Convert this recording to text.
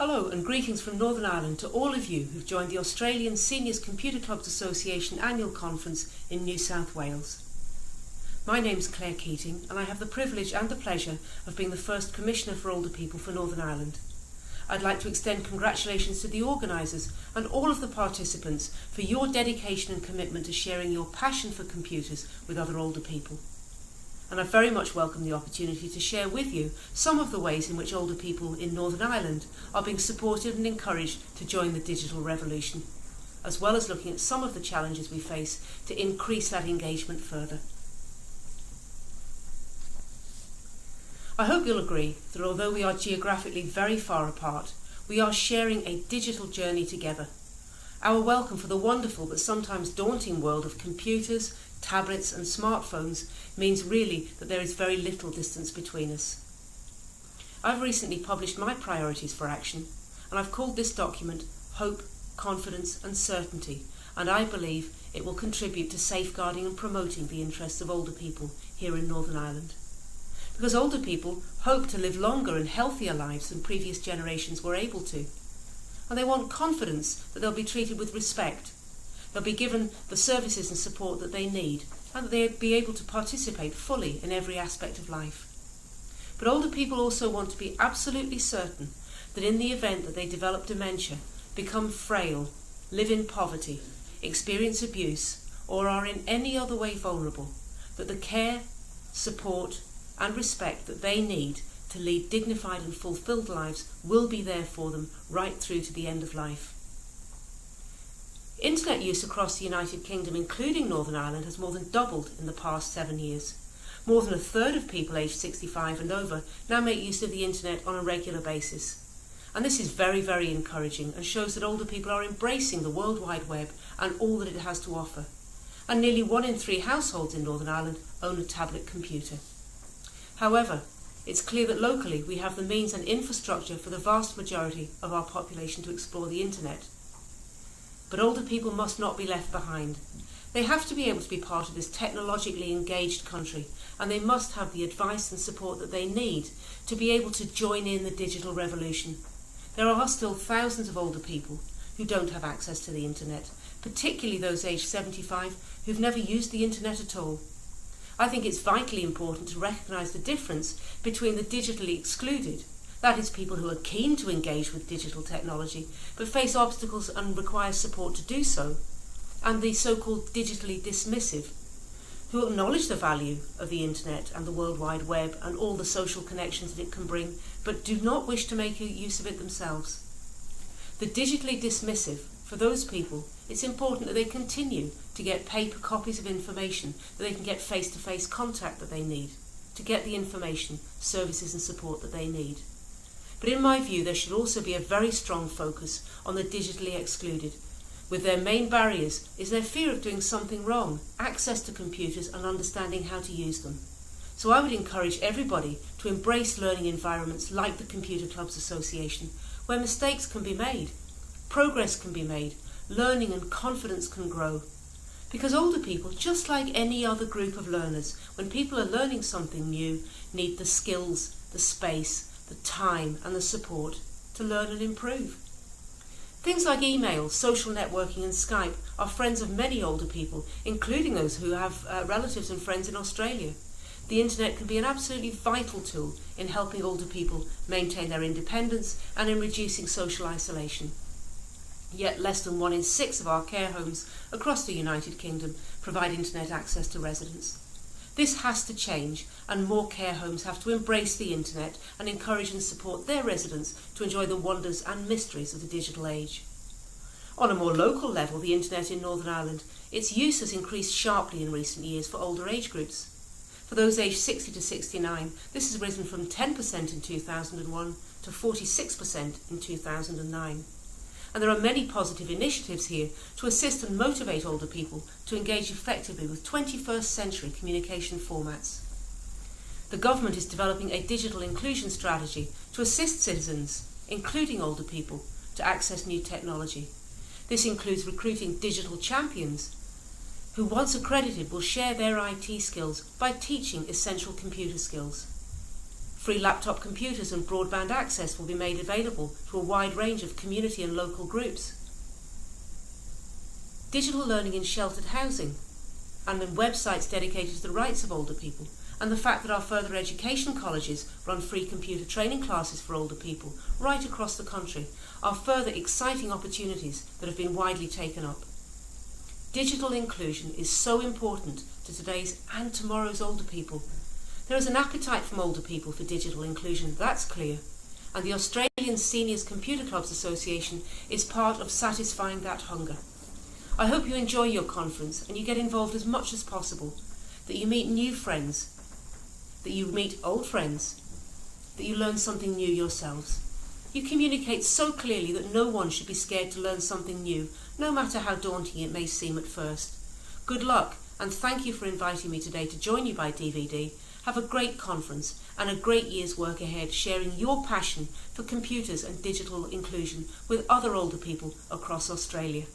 Hello and greetings from Northern Ireland to all of you who've joined the Australian Seniors Computer Clubs Association annual conference in New South Wales. My name's Claire Keatinge and I have the privilege and the pleasure of being the first Commissioner for Older People for Northern Ireland. I'd like to extend congratulations to the organisers and all of the participants for your dedication and commitment to sharing your passion for computers with other older people. And I very much welcome the opportunity to share with you some of the ways in which older people in Northern Ireland are being supported and encouraged to join the digital revolution, as well as looking at some of the challenges we face to increase that engagement further. I hope you'll agree that although we are geographically very far apart, we are sharing a digital journey together. Our welcome for the wonderful but sometimes daunting world of computers, tablets and smartphones means really that there is very little distance between us. I've recently published my priorities for action, and I've called this document Hope, Confidence and Certainty, and I believe it will contribute to safeguarding and promoting the interests of older people here in Northern Ireland. Because older people hope to live longer and healthier lives than previous generations were able to, and they want confidence that they'll be treated with respect. They'll be given the services and support that they need, and that they'll be able to participate fully in every aspect of life. But older people also want to be absolutely certain that in the event that they develop dementia, become frail, live in poverty, experience abuse, or are in any other way vulnerable, that the care, support, and respect that they need to lead dignified and fulfilled lives will be there for them right through to the end of life. Internet use across the United Kingdom, including Northern Ireland, has more than doubled in the past 7 years. More than a third of people aged 65 and over now make use of the internet on a regular basis. And this is very, very encouraging and shows that older people are embracing the World Wide Web and all that it has to offer. And nearly 1 in 3 households in Northern Ireland own a tablet computer. However, it's clear that locally we have the means and infrastructure for the vast majority of our population to explore the internet. But older people must not be left behind. They have to be able to be part of this technologically engaged country, and they must have the advice and support that they need to be able to join in the digital revolution. There are still thousands of older people who don't have access to the internet, particularly those aged 75 who've never used the internet at all. I think it's vitally important to recognise the difference between the digitally excluded, that is, people who are keen to engage with digital technology but face obstacles and require support to do so, and the so-called digitally dismissive, who acknowledge the value of the internet and the World Wide Web and all the social connections that it can bring, but do not wish to make use of it themselves. The digitally dismissive, for those people, it's important that they continue to get paper copies of information, that they can get face-to-face contact that they need, to get the information, services and support that they need. But in my view, there should also be a very strong focus on the digitally excluded, with their main barriers is their fear of doing something wrong, access to computers and understanding how to use them. So I would encourage everybody to embrace learning environments like the Computer Clubs Association, where mistakes can be made, progress can be made, learning and confidence can grow. Because older people, just like any other group of learners, when people are learning something new, need the skills, the space, the time and the support to learn and improve. Things like email, social networking and Skype are friends of many older people, including those who have relatives and friends in Australia. The internet can be an absolutely vital tool in helping older people maintain their independence and in reducing social isolation. Yet less than 1 in 6 of our care homes across the United Kingdom provide internet access to residents. This has to change, and more care homes have to embrace the internet and encourage and support their residents to enjoy the wonders and mysteries of the digital age. On a more local level, the internet in Northern Ireland, its use has increased sharply in recent years for older age groups. For those aged 60 to 69, this has risen from 10% in 2001 to 46% in 2009. And there are many positive initiatives here to assist and motivate older people to engage effectively with 21st century communication formats. The government is developing a digital inclusion strategy to assist citizens, including older people, to access new technology. This includes recruiting digital champions who, once accredited, will share their IT skills by teaching essential computer skills. Free laptop computers and broadband access will be made available to a wide range of community and local groups. Digital learning in sheltered housing and in websites dedicated to the rights of older people, and the fact that our further education colleges run free computer training classes for older people right across the country are further exciting opportunities that have been widely taken up. Digital inclusion is so important to today's and tomorrow's older people. There is an appetite from older people for digital inclusion, that's clear, and the Australian Seniors Computer Clubs Association is part of satisfying that hunger. I hope you enjoy your conference and you get involved as much as possible, that you meet new friends, that you meet old friends, that you learn something new yourselves. You communicate so clearly that no one should be scared to learn something new, no matter how daunting it may seem at first. Good luck, and thank you for inviting me today to join you by DVD. Have a great conference and a great year's work ahead, sharing your passion for computers and digital inclusion with other older people across Australia.